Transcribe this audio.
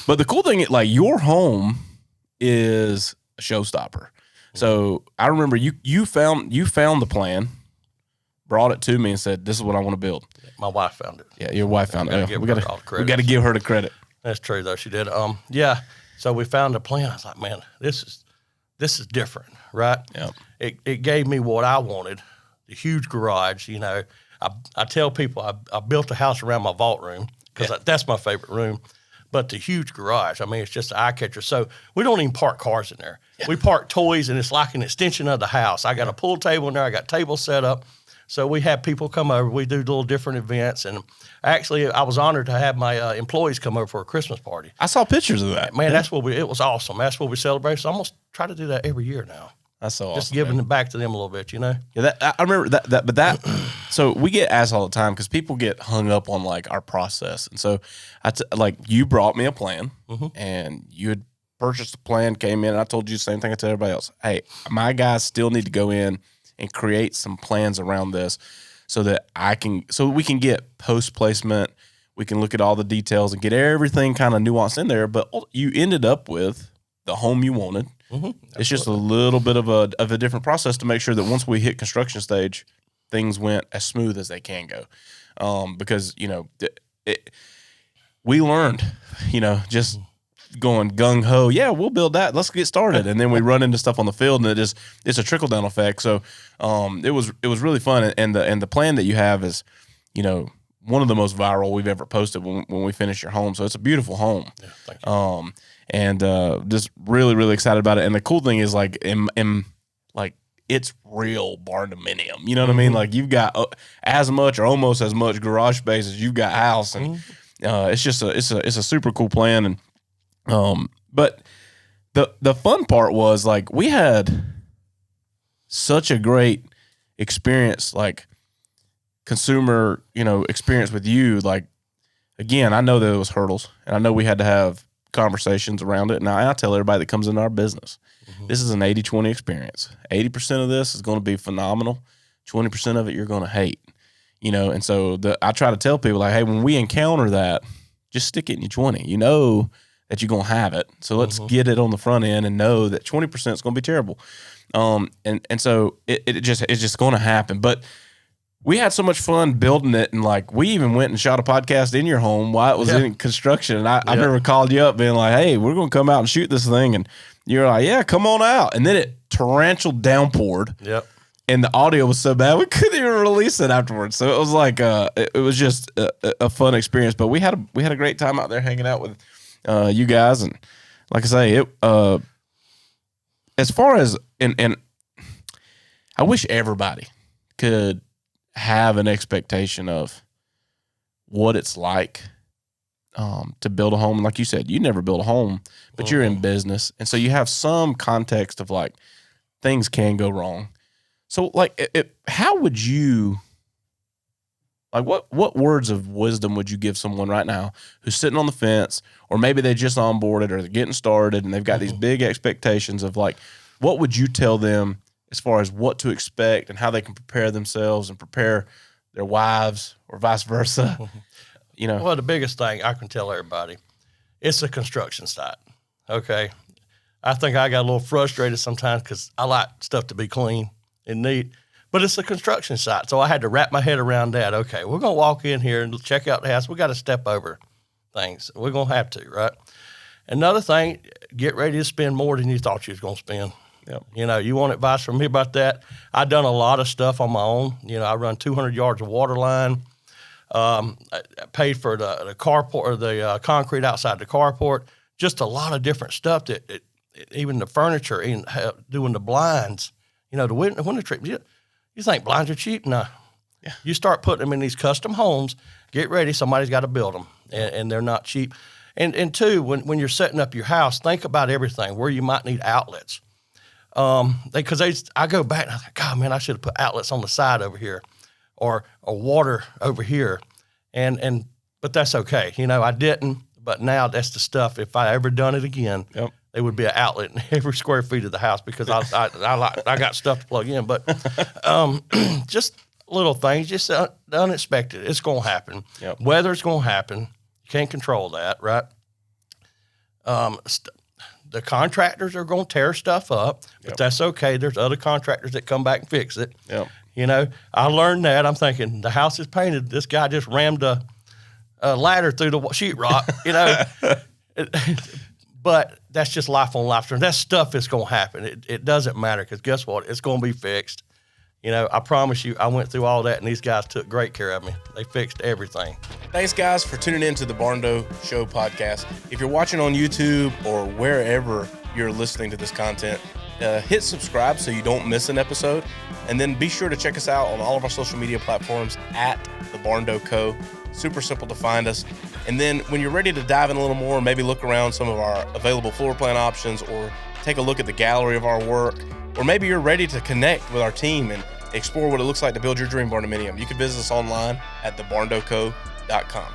But the cool thing, like your home is a showstopper. So I remember you found the plan, brought it to me, and said, "This is what I want to build." My wife found it. Yeah, your wife found it. We got to give her the credit. That's true, though. She did. Yeah. So we found a plan. I was like, man, this is different, right? Yeah. It gave me what I wanted. The huge garage. You know, I tell people I built a house around my vault room because that's my favorite room. But the huge garage, I mean, it's just an eye catcher. So we don't even park cars in there. Yeah. We park toys, and it's like an extension of the house. I got a pool table in there. I got tables set up. So we have people come over. We do little different events. And actually, I was honored to have my employees come over for a Christmas party. I saw pictures of that. Man, it was awesome. That's what we celebrate. So I almost try to do that every year now. That's so awesome. Just giving it back to them a little bit, you know? Yeah, I remember that, so we get asked all the time because people get hung up on like our process. And so like you brought me a plan and you had purchased a plan, came in, and I told you the same thing I tell everybody else. Hey, my guys still need to go in and create some plans around this so that we can get post placement. We can look at all the details and get everything kind of nuanced in there. But you ended up with the home you wanted. It's just a little bit of a different process to make sure that once we hit construction stage, things went as smooth as they can go. Because, you know, we learned, you know, just going gung ho. Yeah, we'll build that. Let's get started. And then we run into stuff on the field, and it's a trickle down effect. So it was really fun. And the plan that you have is, you know, one of the most viral we've ever posted when we finish your home. So it's a beautiful home. Yeah, thank you. And just really, really excited about it. And the cool thing is like, like it's real barndominium. You know what I mean? Like you've got as much or almost as much garage space as you've got house, and it's just it's a super cool plan. And but the fun part was like we had such a great experience, like consumer, you know, experience with you. Like again, I know there was hurdles, and I know we had to have conversations around it. And I tell everybody that comes into our business, this is an 80-20 experience. 80% of this is going to be phenomenal. 20% of it you're going to hate, you know? And so I try to tell people like, hey, when we encounter that, just stick it in your 20, you know that you're going to have it. So let's get it on the front end and know that 20% is going to be terrible. And so it's just going to happen. But we had so much fun building it, and like we even went and shot a podcast in your home while it was in construction. And I remember called you up being like, "Hey, we're going to come out and shoot this thing," and you're like, "Yeah, come on out." And then it torrential downpoured. Yep. And the audio was so bad we couldn't even release it afterwards. So it was like it was just a fun experience. But we had a great time out there hanging out with you guys, and like I say, it as far as and I wish everybody could have an expectation of what it's like to build a home. Like you said, you never built a home, but you're in business. And so you have some context of like things can go wrong. So like, how would you, like what words of wisdom would you give someone right now who's sitting on the fence, or maybe they just onboarded or they're getting started and they've got these big expectations of like, what would you tell them as far as what to expect and how they can prepare themselves and prepare their wives or vice versa? You know, well, the biggest thing I can tell everybody, it's a construction site. Okay. I think I got a little frustrated sometimes because I like stuff to be clean and neat, but it's a construction site. So I had to wrap my head around that. Okay, we're going to walk in here and check out the house. We got to step over things. We're going to have to, right? Another thing, get ready to spend more than you thought you was going to spend. Yep. You know, you want advice from me about that? I've done a lot of stuff on my own. You know, I run 200 yards of water line. I paid for the carport, or the concrete outside the carport. Just a lot of different stuff that even the furniture, and doing the blinds. You know, the window treatment. You think blinds are cheap? No. Yeah. You start putting them in these custom homes. Get ready, somebody's got to build them, and they're not cheap. And two, when you're setting up your house, think about everything where you might need outlets. Because I go back and I think, God, man, I should have put outlets on the side over here, or water over here, but that's okay. You know, I didn't, but now that's the stuff. If I ever done it again, there would be an outlet in every square feet of the house because I got stuff to plug in. But just little things, just the unexpected. It's going to happen. Yep. Weather's going to happen. You can't control that, right? The contractors are going to tear stuff up, but that's okay. There's other contractors that come back and fix it. Yep. You know, I learned that. I'm thinking the house is painted. This guy just rammed a ladder through the sheetrock, you know. But that's just life on life. That stuff is going to happen. It doesn't matter because guess what? It's going to be fixed. You know, I promise you, I went through all that, and these guys took great care of me. They fixed everything. Thanks, guys, for tuning in to the Barndo Show podcast. If you're watching on YouTube or wherever you're listening to this content, hit subscribe so you don't miss an episode. And then be sure to check us out on all of our social media platforms at the Barndo Co. Super simple to find us. And then when you're ready to dive in a little more, maybe look around some of our available floor plan options or take a look at the gallery of our work, or maybe you're ready to connect with our team and explore what it looks like to build your dream barndominium, you can visit us online at thebarndoco.com.